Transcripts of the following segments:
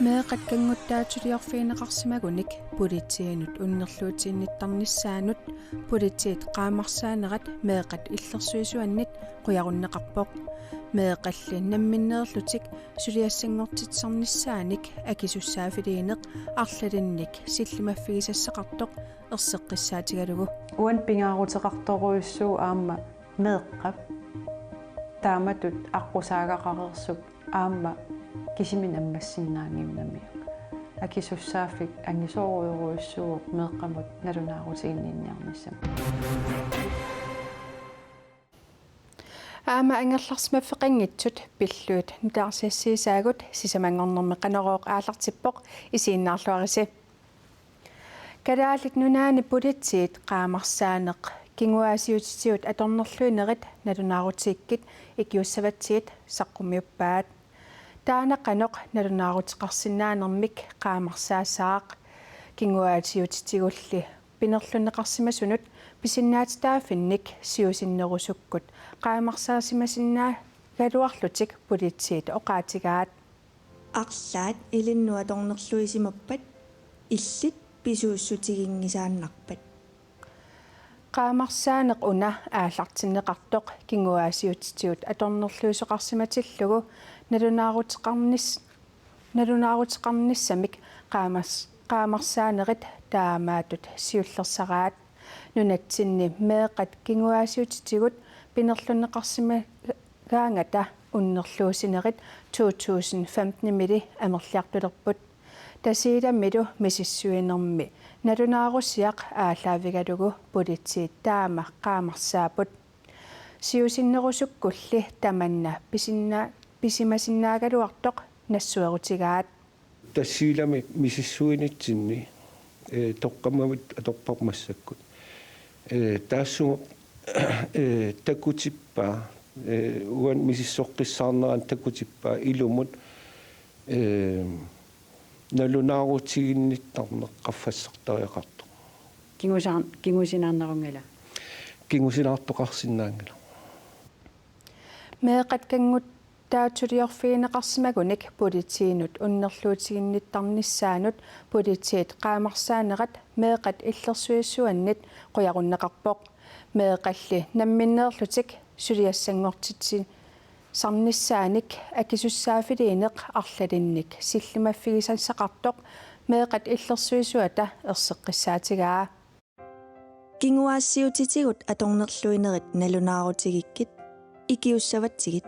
Meeqat kanguttaatuliorfiineqarsimagunik politiinut unnerluutiinnittarnissaanut politiit qaamarsaanerat meeqat illersuisuannit qujarunneqarpoq meeqalli namminneerlutik suliassangortitsarnissaanik akisussaafidiineq arlalinnik sillimaffigisassaqartoq erseqqissaatigalugu uan pingaaruteqartoruissuu aamma meeqqap taamatut aqusaagaqarersuk aamma kisimin ammassinnaangiimnamiuq akisussaaffik angisoruuruissuuq meeqqamut nalunaarutiinniinniarnissam aama angerlarsmaffeqanngitsut pilluut nutaarsiassiisaagut sisamangornerme qanerooq aallartippoq isiinnaarluarisi kadaalit nunaani politiit qaamarsaaneq kinguaasiutitiut atornerluinerit nalunaarutiikkit ikiussavatsiit saqqummiuppaat taanaqanoq nalunaarutiqarsinnaanermik qaamarsaassaaq kinguaatiutitигулли pinerlunneqarsimasunut pisinnaatitaafinnik siusinnerusukkut qaamarsaasimassinnaa galuarlutik politiit oqaatigaat арлаат илиннуаторнерлуисимаппат иллит писууссутигингисааннарпат qaamarsaanеq una aallartinneqartoq kinguaasiutitiut atornerluisoqarsimatillугу nalunaarutiqarnissamik qaamarsaanеrit taamaatut siullersaraat nunatsinni meeqat kinguaasiutitigut pinerlunneqarsimagaangata unnerluusinerit 2015 mili amerliartulerput tasiilammilu misissuinermi nalunaarussiaq aallaavigalugu politiit taama qaamarsaaput siusinnerusukkulli tamanna pisimasinnaagaluartoq nassuerutigaat tassiilami misissuinitsinni toqqamavut atorparmassakkut taassumu takutippaa uan misissoqqissaarneraan takutippaa ilumut nalunaarutiginnittarneq qaffassertariaqartoq kingusinaarnerungala kingusinaartoqarsinnaangala meeqat kanguttaatuliorfiineqarsimagunik politiinut unnerluutiginnittarnissaanut politiit qaamarsaanеrat meeqat illersuissuannit qujarunneqarpoq meeqalli namminneerlutik suliassangortitsi sarnissaanik akisussaafidiineq arlalinnik sillimaffigisassaqartoq meeqat illersuisuata erseqqissaatigaa kinguaassiutitigut atornerluinerit nalunaarutigikkit ikiussavatigit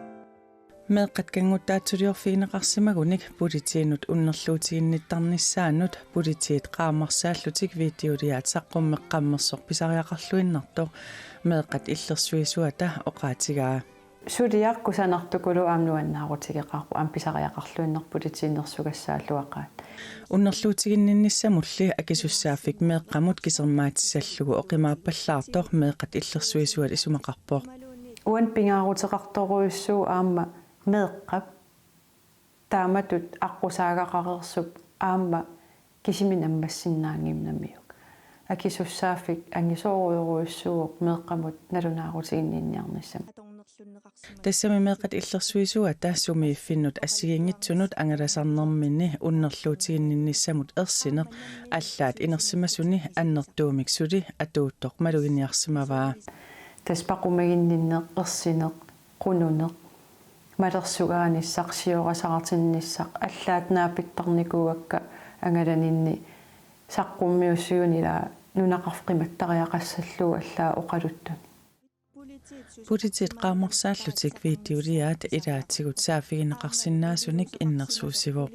meeqat kanguttaatuliorfiineqarsimagunik politiinut unnerluutiginnittarnissaanut politiit qaamarsaаллутик видеолиаат саққуммеққаммерсор писариақарлуиннарто meeqat illersuisuata oqaatigaa suliaqqusanartukulu aamnuannaarutigеqарпу амписариақарлуиннерпутитииннерсугассааллуақаат уннерлуутигинниннссамулли акисуссааффик меэққамут кисермаатиссаллугу оқимааппаллаартор meeqat illersuisuat исумақарпоо уан пингаарутеқарторуиссуу аама meeqqap taamatut aqusaagaqarersuk aamma kisimin ammassinnaangiimnamiuq akisussaaffik angisoruuruissuuq meeqqamut nalunaarutiginniinniarnissam тассами meeqat illersuisuata sumiiffinnut ассигингитсунут ангаласарнэрминни уннерлуутигинниннссамут ерсинеқ аллаат инерсимасуни аннертуумик сули атууттоқ малугиниарсимаваа таспақумагинниннеқ ерсинеқ qununеқ малерсугааниссарсиорасаратинниссақ аллаат наапиттарникууакка ангаланинни саққуммиуссуунила нунақарфқиматтариақассаллуу аллаа оқалуттун политит qaamarsaallуtik видеолиаат илаатсигут саафигинеқарсинаасуник иннерсуусивоо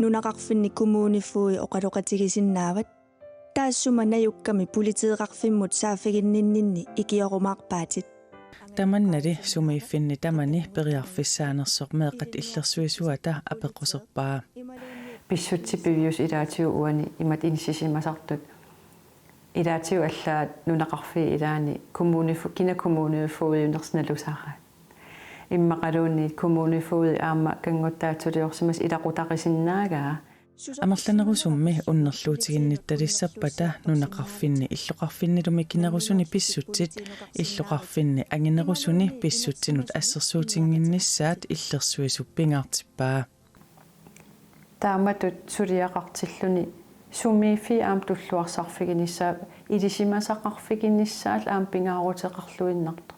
нунақарфинни коммуниффуи оқалоқатигисиннаават таассума наюкками политеэқарфиммут саафигинниннинни икиорумаарпаатит таманнали сумииффинни тамани периарфиссаанерсоқ meeqat illersuisuata апеққусерпаа писсутсиппивиус илаатиу уани имат инсисимасартут илаатиу аллаат нунақарфи илаани коммунифу кина коммунифуиунерсналусаараат иммақалуунни коммунифуи аама кангуттаатулиорсимас илақутақисиннаагаа амерланерусумми уннерлуутигиннитталиссаппата нунақарфинни иллоқарфиннилуми кинерусуни писсутсит иллоқарфинни ангинерусуни писсутсинут ассерсуутингиннissaат иллерсуисуппингаартиппаа тааматут сулиақартиллуни суммиифи аам туллуарсарфигинissaа илисимасақарфигинissaал аам пингаарутеқарлуиннарто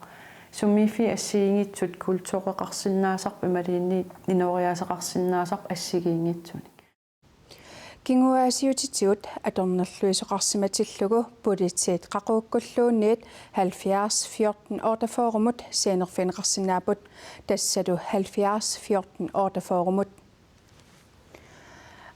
суммиифи ассигингитсут культуреқарсинаасарп ималиинни инориаасеқарсинаасарп ассигингитсуни кингуаасиутитиут аторнерлуисоқарсиматиллугу политиит қақууккуллуунниит 70 14 48 сенерфинеқарсинаапут тассалу 70 14 48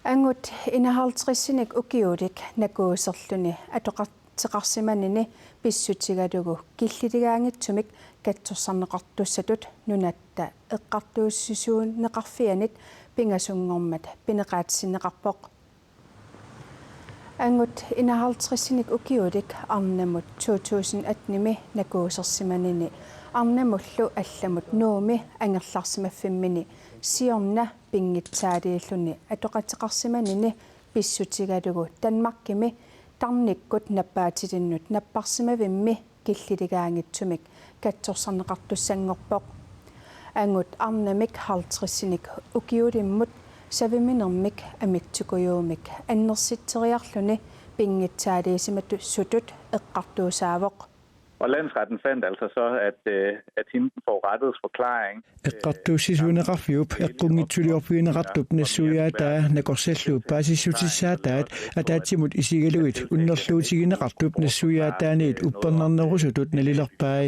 ангут инахалтриссиник укиулик накуусерлүни атоқартеқарсиманини писсутигалугу киллилигаангитсумик катсорсарнеқартуссатут нунатта эққартууссисуунеқарфианит пингасунгормат пинеқаатсинеқарпоқ ангут инахалтриссиник укиулик арнамут 2018 накуусерсиманини арнамуллу алламут нууми ангерларсимаффиммини сиорна пингитсаалииллуни атоқатеқарсиманини писсутигалугу танмаркими тарниккут наппаатилиннут наппарсимавимми киллилигаангитсумик катсорсарнеқартуссангорпоқ ангут арнамик халтриссиник укиулиммут савиминермик амитсукуюумик аннерситсериарлуни пингитсаалиисимату сутут эққартуусаавоқ Og landsretten fandt altså så, at hende forurettedes forklaring эққартуусисуунеқарфиуп эққунгитсулиорфиинеқартуп нассуяатаа накорсаллууппаасиссутиссаатаат атаатсимут исигалугит уннерлуутигинеқартуп нассуяатааниит уппернарнерусутут налилерпаи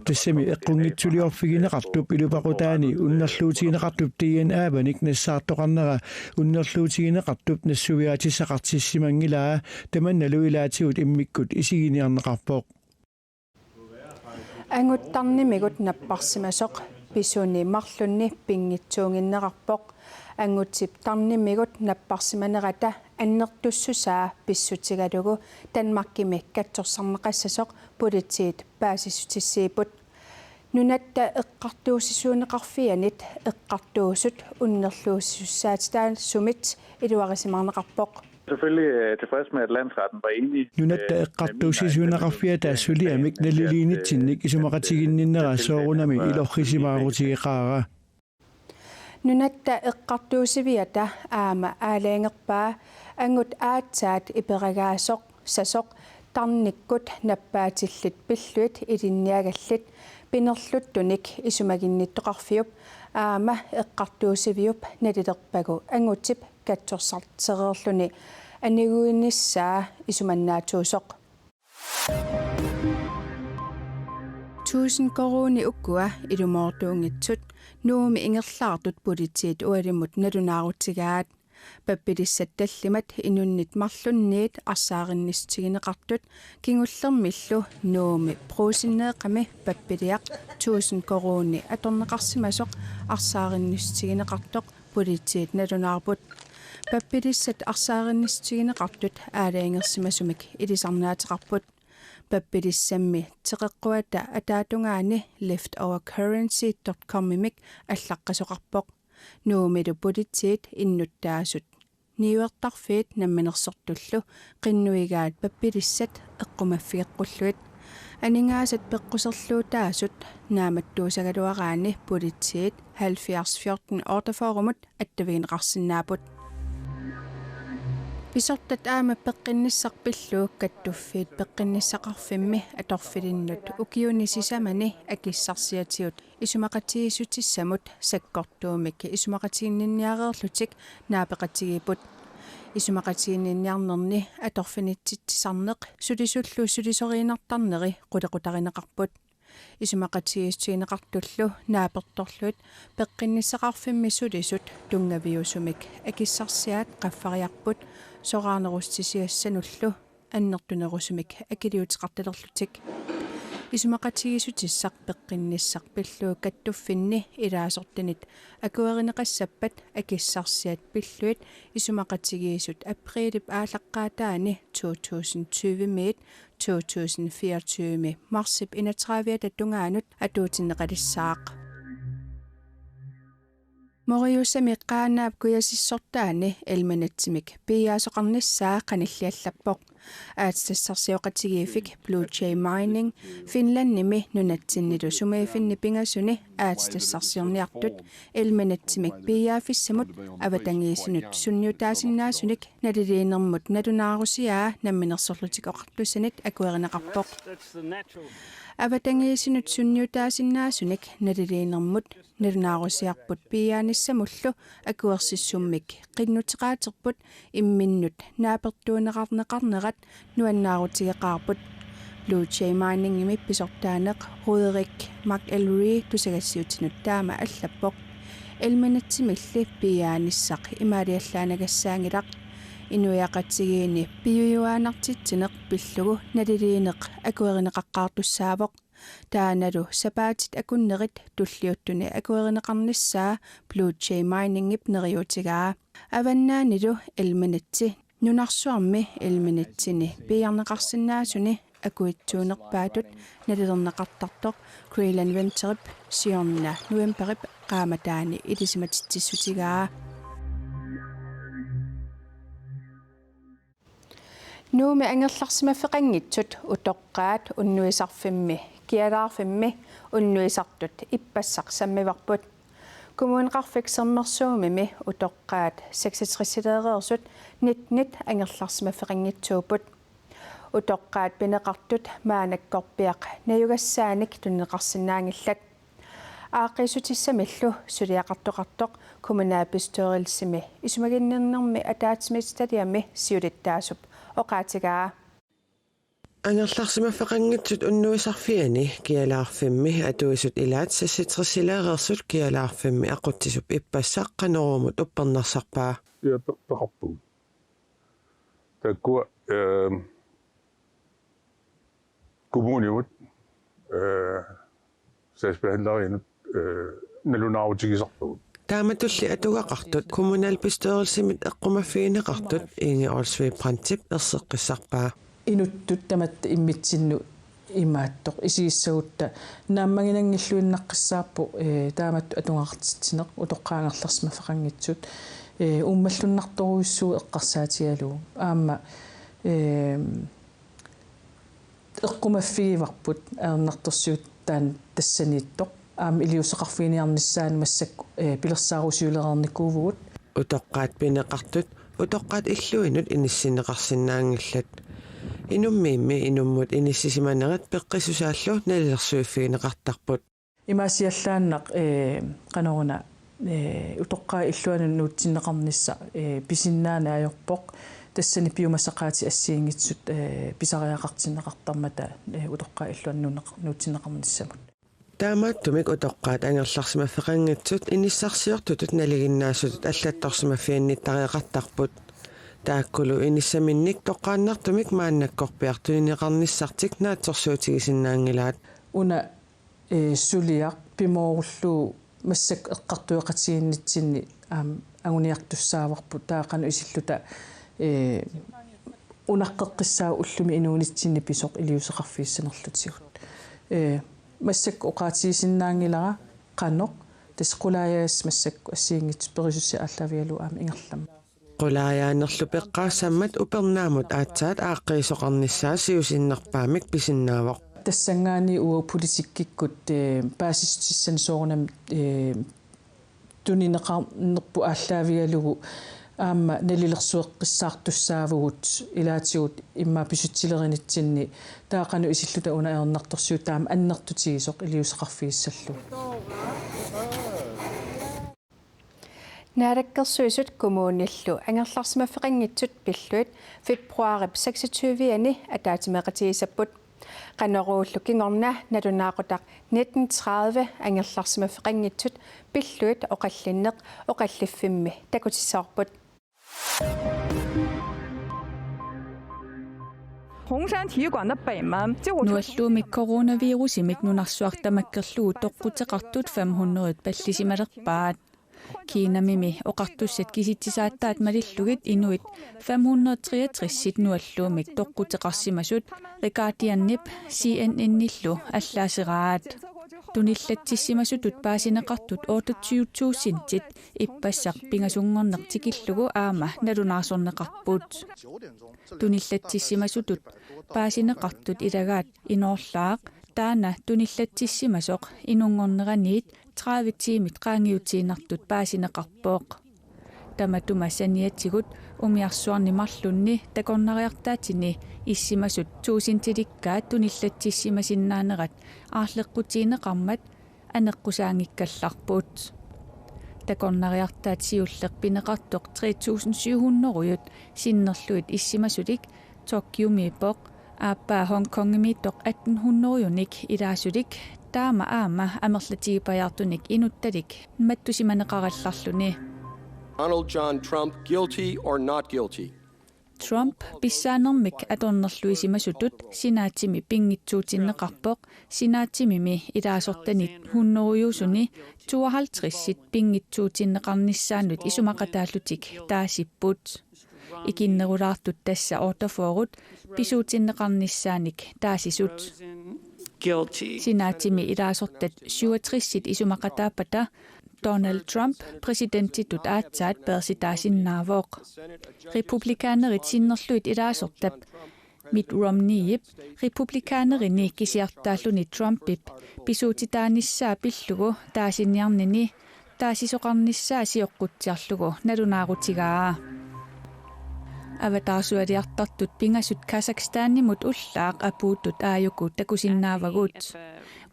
тассами эққунгитсулиорфигинеқартуп илупақутаани уннерлуутигинеқартуп тиен аабаник нассаартоқарнера уннерлуутигинеқартуп нассуяатиссақартиссимангилаа таманналуилаатигут иммиккут исигиниарнеқарпоқ ангуттарнимигут наппарсимасоқ писуни марлунни пингитсуунгиннеқарпоқ ангутсип тарнимигут наппарсиманерата аннертуссусаа писсутигалугу танмаркими катсорсарнеқассасоқ политиит паасиссутиссиипут нунатта эққартуусисуунеқарфианит эққартуусут уннерлуусиссаатитаан сумит илуарисимарнеқарпоқ selvfølgelig tilfreds med, at landsretten var enig. нунатта эққартуусисуунеқарфиа таассулиамик налилиинитсинник исумақатигинниннера соорунами илоррисимаарутигеқаара нунатта эққартуусивиата аама аалаангерпаа ангут аатсаат иперагаасоқ сасоқ тарниккут наппаатиллит пиллуит илинниагаллит пинерлуттуник исумагинниттоқарфиуп аама эққартуусивиуп налилерпагу ангутип катсорсартерерлуни анигуинниссаа исуманнаатуусоқ 1000 корони уккуа илумоортуунгитсут нууми ингерлаартут политиит уалимут налунаарутигаат паппилиссатталлимат инуннит марлунниит арсаариннистигинеқартут кингуллермиллу нууми проусиннеэқами паппилиақ 1000 корони аторнеқарсимасоқ арсаариннистигинеқартоқ политиит налунаарпут паппилиссат арсаариннистигинеқартут аалаангерсимасумик илисарнаатеқарпут паппилиссамми теқеққуата атаатунгаани leftovercurrency.com имик аллаққасоқарпоқ нуумилу политиит иннуттаасут ниуертарфиит намминерсортуллу қиннуигаат паппилиссат эққумаффигеққуллуит анингаасат пеққусерлуутаасут нааматтуусагалуараани политиит 70 14 48 аттавиинеқарсинаапут писортат аама пеққинниссарпиллуuk каттуффиит пеққинниссақарфимми аторфилиннут укиунисисамани акиссарсиатиут исумақатигисутиссамут саккортуумик исумақатигинниареерлутик наапеқатигипут исумақатигинниарнерни аторфинитситсарнеқ сулисуллу сулисориинартарнери қулеқутаринеқарпут исумақатигистигинеқартуллу нааперторлуит пеққинниссақарфимми сулисут тунгавиусумик акиссарсиаат қаффариарпут сораарнерустисиассануллу аннертунерусумик акилиутеқарталерлутик исумақатигисутиссақ пеққинниссақ пиллуу каттуффинни илаасортинит акуеринеқассаппат акиссарсиат пиллуит исумақатигисут априлип аалаққаатаани 2020 мит 2024 марсип 31 тунгаанут атуутиннеқалиссаақ Moriusami qaanaap kuyasissortaani elmanatsimik piaasoqarnissaa qanilliallappoq aatstassarsioqatigiifik Blue Jay Mining Finlandnimi nunatsinnilu sumiifinni pingasuni aatstassarsiorniartut elmanatsimik piaafissamut avatangiisinut sunniutaasinnaasunik naliliinermut natunaarusiaa namminersorlutik oqartussanit akuerineqarpoq avatangiisinut sunniutaasinnaasunik naliliinermut nirnaarusiarput piaanissamullu akuersissummik qinnutiqaaterput imminnut naapertuuneqarneqarnerat nuannaarutigeqaarput Blue Jay Mining imippisortaaneq Ruderik McElroy tusagassiutinut taama allappoq elmanatsimilli piaanissaq imaaliallaanagassaangilaq inuiaqatsigiini piyuyuaanartitsineq pillugu naliliineq akuerineqaqqaartussaavoq taanalu sapaatit akunnerit tulliuttuni akuerineqarnissaa Blue Jay Mining ipneriutigaa avannaanilu elmanatsi nunarsuarmi elmanatsini piarneqarsinnaasuni akuitsuunerpaatut nalilerneqartartoq Greenland Venterip siorna Novemberip qaamataani ilisimatitsissutigaa nuumi angerlarsimaffeqanngitsut utoqqaat unnuisarfimmi kialaarfimmi unnuisartut ippassaq sammivarput kommuneqarfiksermersuumimi utoqqaat 66-sileereersut nit angerlarsimaffeqanngitsuuput utoqqaat pineqartut maanakkorpiaq najugassaanik tunneqarsinnaangillat aaqisutissamillu suliaqartoqartoq kommunaalpistorilsimi isumaginnernermi ataatsimittaliami siulittaasup oqaatigaa Angerlarsimaffeqanngitsut unnuisarfiani kialaarfimmi atuisut ilaat 66-sileereersut kialaarfimmi aquttisup ippassaaqqanerumut uppernersarpaa peqarpug takkua kommuniut saasbehandlerinut nalunaarutikisarpug taamatulli atugaqartut kommunaalpistorilsimit eqqumaffiineqartut Inge Olsvig Brandtip erseqqissarpaa inuttut tamat immitsinnu imaattoq isiissagutta naammaginangilluinnaqqissaarpu taamat atungaqartitsineq utoqqaangerlarsmaffeqanngitsut ummallunnartoruissuu eqqarsaatigaluu aamma eqqumaffigivarput aernartorsiut taan tassaniittoq aam iliuseqarfiiniarnissaan massak pilersaarusiulerernikkuuvugut utoqqaat pineqartut utoqqaat illuinut inissineqarsinnaangillat inummiimmi inummut inissisimanarat peqqisusaalluu nalilersuiffiineqartarput имаасиаллааннақ каноруна утоққаа иллуанун нуутсиннеқарнисса писиннаана аёрпоқ тассани пиумасақаати ассиингитсут писариақартиннеқартармата утоққаа иллуан нуутсиннеқарниссамут таамааттумик утоққаат ангерларсимаффеқангитсут иниссарсиортутут налигиннаассутут аллатторсимаффианниттариақартарпут тааккулу иниссаминник тоққааннартумик мааннаккорпиартунинеқарниссартик наатсорсуутигисиннаангилаат уна сулиақ пимооруллуу массак эққартуеқатигиннитсинни агуниартуссааварпу таақану исиллута унаққеққиссаа уллуми инуунитсинни писоқ илиусеқарфииссанерлутигут массак оқаатигисиннаангилара қаноқ тасқулаяас массак ассиингит перисусси аллавиалу ингерлама qulaajaanerlu peqqaassammat upernaamut aatsaat aaqqisоqarnissaa siusinnerpaamik pisinnaavoq тассангаани уа политиккиккут паасистиссан соорнам тунинеқарнерпу ааллаавигалугу аама налилерсуэққиссаартуссаавгут илаатигут имма писутсилеринитсинни таақану исиллута уна ернарторсиу таама аннертутигисоқ илиусеқарфииссаллу Naarakkersuisut kommunillu angerlarsimaffeqanngitsut pilluit februarip 26-ani ataatimeqatigisapput qaneruullu kingorna nalunaaqutaq 1930 angerlarsimaffeqanngitsut pilluit oqallinneq oqalliffimmi takutissaarput Nualluumik coronavirusimik nunarsuartamakkerluu toqqutеqartut 500 pallisimalerpaat Kiinamimi oqartussat kisitsisaattaat malillugit inuit 563 nualluumik toqqutеqarsimasut riqaatiannip CNN-nillu allaaseraat Tunillattissimasutut paasineqartut 28,000 ippassaq pingasungornertikillugu aama nalunaarsorneqarput. Tunillattissimasutut paasineqartut ilagaat inorlaaq taana tunillattissimasoq inungorneraniit 30 tiimit qaangiutiinartut paasineqarpooq. Tamatuma saniatigut umiarsuarnimarlunni takornariartaatini issimasut tuusintilikkaat tunillattissimasinnaanerat aarleqqutiineqarmat aneqqusaangikkallarput. Takornariartaat siulleq pineqartoq 3700 sinnerluit issimasulik Tokyo-miipoq aappaa Hong Kong-miitoq 1800 ilaasulik taama aama amerlatigipajartunik inuttalik mattusimaneqarallarluni. Donald John Trump guilty or not guilty? Trump pissaanermik atornerluisimasutut sinaatimi pingitsuutinneqarpoq sinaatimimi ilaasortanik hunneruyuusuni 52 pingitsuutinneqarnissaanut isumaqataallutik taasipput. Ikinnerulaartut tassa ortaforut pisuutinneqarnissaanik taasisut. Guilty. Sinaatimi ilaasortat 67 isumaqataapata Donald Trump presidentitut aatsaat persitaasinnaavoq. Republikaanerit sinnerluit ilaasortap Mitt Romneyip republikaanerini kisiartaalluni Trumpip pisuutitaanissaa pillugu taasinniarnini taasisoqarnissaa sioqqutsiarlugu nalunaarutigaa. Avataarsualiartartut pingasut Kazakhstanimut ullaaq apuutut aayukut takusinnaavagut.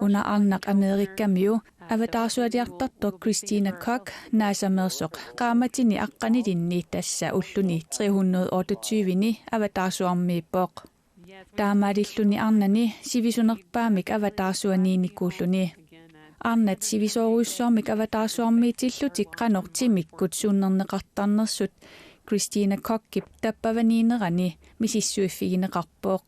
Una arnaq Amerikkamiu avataarsualiartartoq Christina Koch naasamersoq qaamatini aqqanilinni tassa ulluni 328ni avataarsuarmiippoq. Taamalilluni arnani sivisunerpaamik avataarsuaniinikuulluni. Arnat sivisoruussoormik avataarsuarmiitillutik qanortimikkut suunnerneqartarnersut Christina Kochkip tappavaniinerani misissuiffigineqarpooq.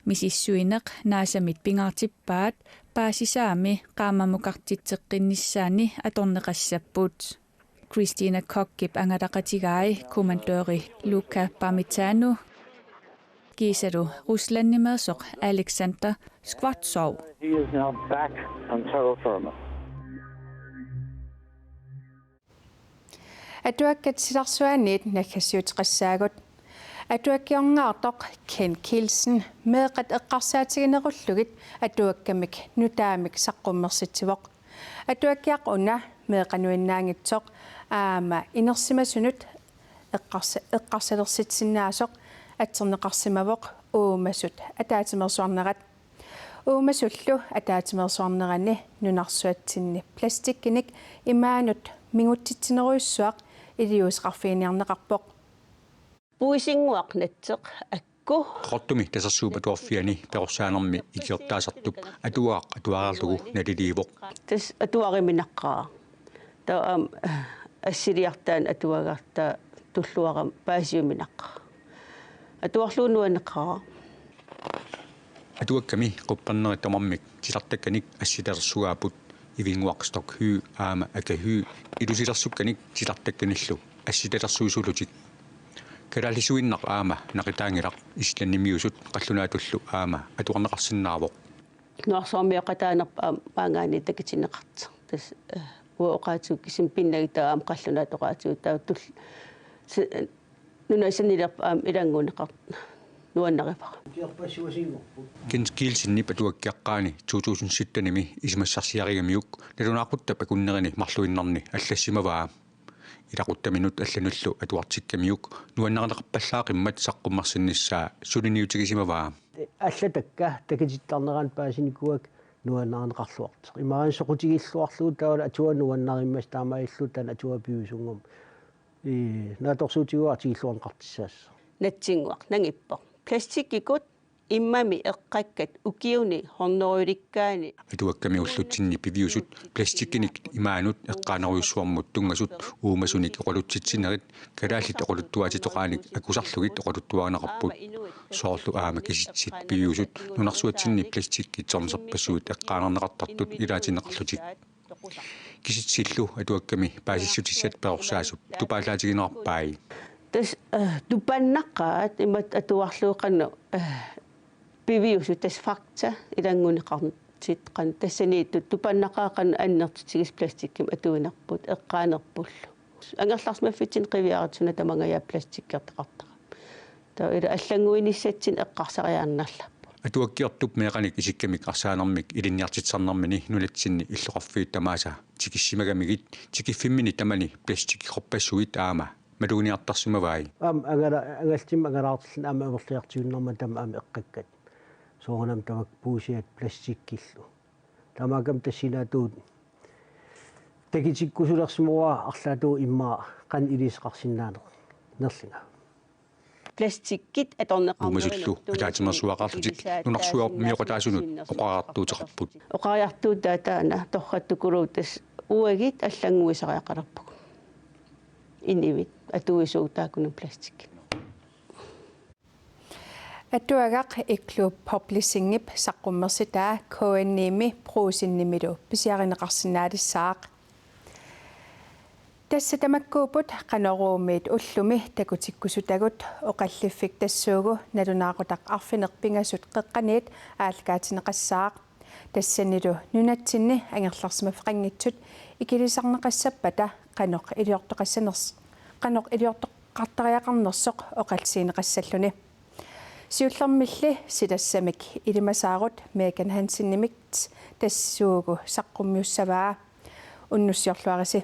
Misissuineq naasamit pingaartippaat paasisaami qaamamuqartitseqqinnissaani atorneqassapput. Christina Kochkip angalaqatigaai kommandøri Luka Parmitano kiisalu Ruslannimersoq Alexander Skvortsov. He is now back on terra firma. Atuakkatsilarsuaniit nakkassiutqassaagut atuakkiorngaartoq Ken Kielsen meeqat eqqarsaatiginerullugit atuakkamik nutaamik saqqummersitsivoq atuakkiaq una meeqanuinnaangitsoq aama inersimasunut eqqarsalersitsinnaasoq atserneqarsimavoq uumasut ataatimersuarnerat uumasullu ataatimersuarnerani nunarsuatsinni plastikkinik imaanut mingutsitsineruissuaq iliusqarfiiniarneqarpoq puisinguaq natseq akku qottumi tasarsuupatuarfiani perorsaanermi ikiortaasartup atuaarlugu naliliivoq tas atuariminaqqaa ta assiliartaan atuagarta tulluaram paasiuminaqqaa atuarluunuaneqqaa atuakkami qupparnerittomammik tilartakkanik assitersuaaput ivinguaqstok hy aama akahy ilusilersukkanik tilartakkanillu assitelersuusulutik kalaalisuinnaq aama naqitaangilaq islannimiusut qallunaatullu aama atuarneqarsinnaarvoq nuarsoormiaqataanerpa paangaani takatineqarta tas uoqaatuukkisim pinnagita aam qallunaatoqaatu tauttull nunaisannilerpa aam ilanguuneqar nuannaripa Ken Kielsen patuakkiaqqaani 2007-nimi ismassarsiarigamiuk nalunaaqutta pakunnerini marluinnarni allasimavaa ilaquttamинут аллануллу атуартиккамиук нуаннарнеқарпаллаақиммат саққуммарсиннissaa сулиниутигисимаваа аллатакка такититтарнеран паасиникуак нуаннарнеқарлуартеқ имаан соқутигиллуарлуу таала атуа нуаннариммас таамаиллу тан атуа пиусунгум нааторсуутигуартигиллуарнеқартиссаасса натсингуақ нангиппо пластиккикут иммами эққаккат укиуни хорнеруиликкаани атуакками уллутсинни пивиусут пластиккиник имаанут эққаанеруйуссуармут тунгасут уумасуник оқалутситсинерит калааллит оқалуттуатитоқааник акусарлугит оқалуттуарнеқарпут соорлу аама киситсит пивиусут нунарсуатсинни пластикки торнсерпассуут эққаанернеқартартут илаатинеқарлутик киситсиллу атуакками паасиссутиссат перорсаасуп тупаалаатигинеқарпаи тас тупаннаққаат имат атуарлуоқанну пивиусу тас факта илангунеқарн аннертит qan тассанииттут тупаннақаақан аннертитигис пластикким атуинарпут эққаанерпуллу ангерларсмаффитсин қивиаратсуна тамангая пластиккертақартара таа ила аллангуиниссатсин эққарсариаарнарлаппу атуаккиортуп меқаник исиккамик арсаанермик илинниартитсарнармини нулатсинни иллоқарфиит тамааса тикиссимагамигит тикиффиммини тамани пластиккиқорпассуит аама малугиниартарсумаваи агалтим агалаартиллан аама аверлиартиуннэрма тама аама эққаккат соорнам тамак пуусиат пластиккиллу тамакам тассинаатуут такитиккусулерсимуа арлаатуу иммаа qan илисеқарсинаанеқ нерлинга пластиккит аторнеқарнерилу умасуллу атаатимерсуақарлутик нунарсуа миоқатаасунут оқараартуутеқарпут оқариартуут таатаана торраттукулуутас уагит аллангуисариақалерпук инивит атуисуутаакуну пластик Atuagaq iklup publishingip saqqummersitaa KNNimi pruusinnimilu pisiarineqarsinnaalissaaq тассатамаккуупут qanoruummiit ullumi takutikkusutagut oqalliffik tassuugu nalunaaqutaq arfinerpingasut qeqqaniit aalkaatineqassaaq тассанилу нунатсинни ангерларсимафеқангитсут икилисарнеқассаппата qanoq илиортоқартариақарнерсоқ оқалсиинеқассаллуни сиуллэрмилли силассамик илимасаарут Megan Hansen-nimigt тассуугу саққуммиуссаваа уннуссиорлуариси